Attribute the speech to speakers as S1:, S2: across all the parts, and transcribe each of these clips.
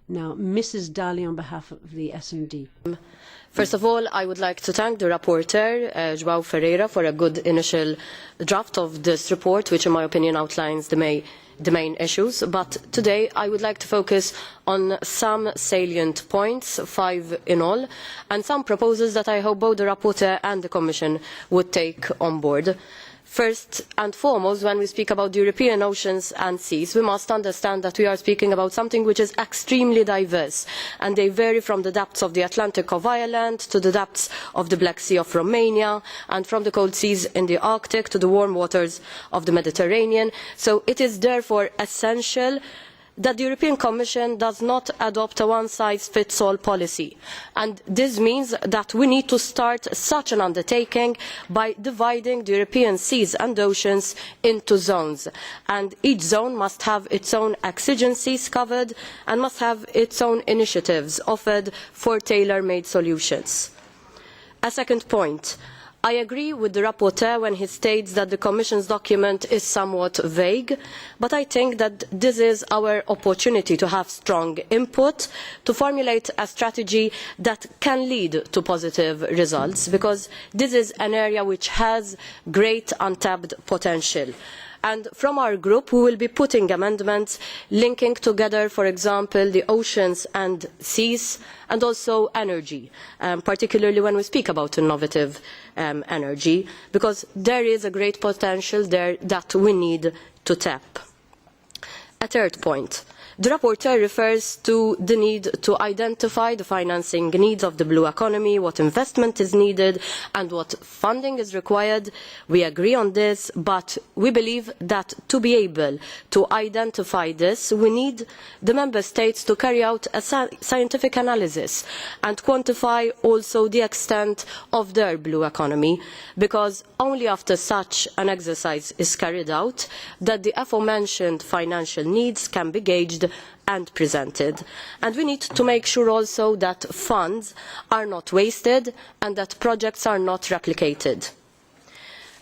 S1: Now, Mrs. Dalli on behalf of the S&D.
S2: First of all, I would like to thank the rapporteur, João Ferreira, for a good initial draft of this report, which in my opinion outlines the main issues. But today I would like to focus on some salient points, 5 in all, and some proposals that I hope both the rapporteur and the Commission would take on board. First and foremost, when we speak about the European oceans and seas, we must understand that we are speaking about something which is extremely diverse, and they vary from the depths of the Atlantic of Ireland to the depths of the Black Sea of Romania, and from the cold seas in the Arctic to the warm waters of the Mediterranean. So it is therefore essential that the European Commission does not adopt a one-size-fits-all policy. And this means that we need to start such an undertaking by dividing the European seas and oceans into zones. And each zone must have its own exigencies covered and must have its own initiatives offered for tailor-made solutions. A second point. I agree with the rapporteur when he states that the Commission's document is somewhat vague, but I think that this is our opportunity to have strong input, to formulate a strategy that can lead to positive results, because this is an area which has great untapped potential. And from our group, we will be putting amendments linking together, for example, the oceans and seas, and also energy, particularly when we speak about innovative energy, because there is a great potential there that we need to tap. A third point. The rapporteur refers to the need to identify the financing needs of the blue economy, what investment is needed and what funding is required. We agree on this, but we believe that to be able to identify this, we need the Member States to carry out a scientific analysis and quantify also the extent of their blue economy, because only after such an exercise is carried out that the aforementioned financial needs can be gauged and presented. And we need to make sure also that funds are not wasted and that projects are not replicated.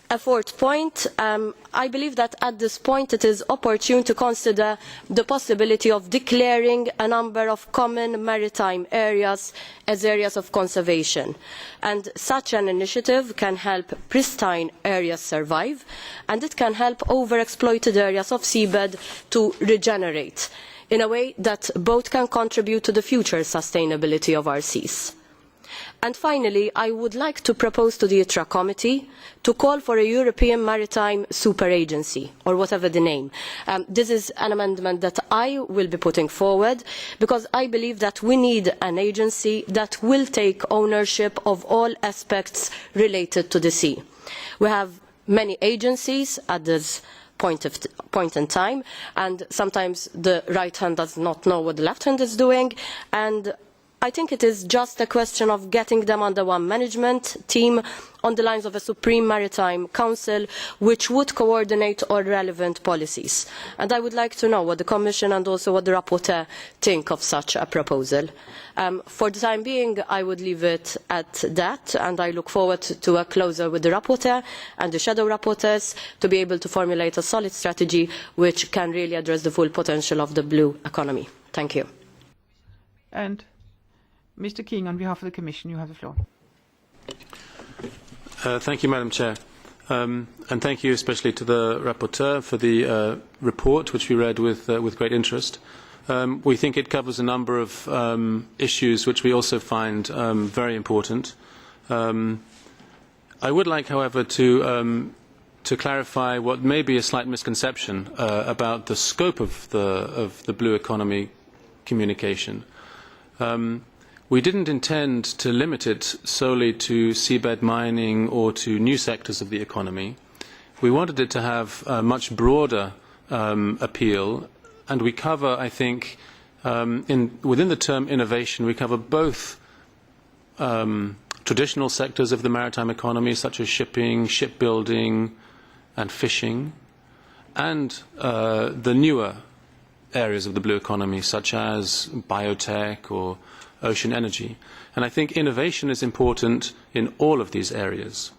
S2: A fourth point, I believe that at this point it is opportune to consider the possibility of declaring a number of common maritime areas as areas of conservation. And such an initiative can help pristine areas survive, and it can help overexploited areas of seabed to regenerate in a way that both can contribute to the future sustainability of our seas. And finally, I would like to propose to the ITRA committee to call for a European Maritime Super Agency, or whatever the name. This is an amendment that I will be putting forward, because I believe that we need an agency that will take ownership of all aspects related to the sea. We have many agencies at this point in time, and sometimes the right hand does not know what the left hand is doing, and I think it is just a question of getting them under one management team on the lines of a Supreme Maritime Council which would coordinate all relevant policies. And I would like to know what the Commission and also what the rapporteur think of such a proposal. For the time being, I would leave it at that, and I look forward to a closer with the rapporteur and the shadow rapporteurs to be able to formulate a solid strategy which can really address the full potential of the blue economy. Thank you.
S3: And Mr. King, on behalf of the Commission, you have the floor.
S4: Thank you, Madam Chair. And thank you especially to the rapporteur for the report, which we read with great interest. We think it covers a number of issues which we also find very important. I would like, however, to clarify what may be a slight misconception about the scope of the blue economy communication. We didn't intend to limit it solely to seabed mining or to new sectors of the economy. We wanted it to have a much broader appeal, and we cover, I think, within the term innovation, we cover both traditional sectors of the maritime economy, such as shipping, shipbuilding, and fishing, and the newer areas of the blue economy, such as biotech or ocean energy. And I think innovation is important in all of these areas.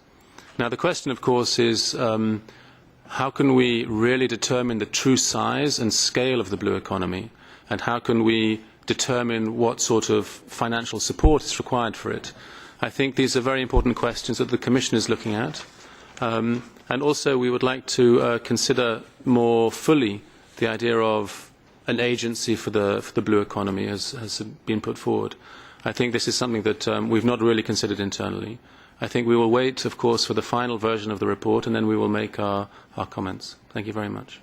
S4: Now, the question, of course, is how can we really determine the true size and scale of the blue economy, and how can we determine what sort of financial support is required for it. I think these are very important questions that the Commission is looking at. And also we would like to consider more fully the idea of an agency for the blue economy as has been put forward. I think this is something that we've not really considered internally. I think we will wait, of course, for the final version of the report, and then we will make our comments. Thank you very much.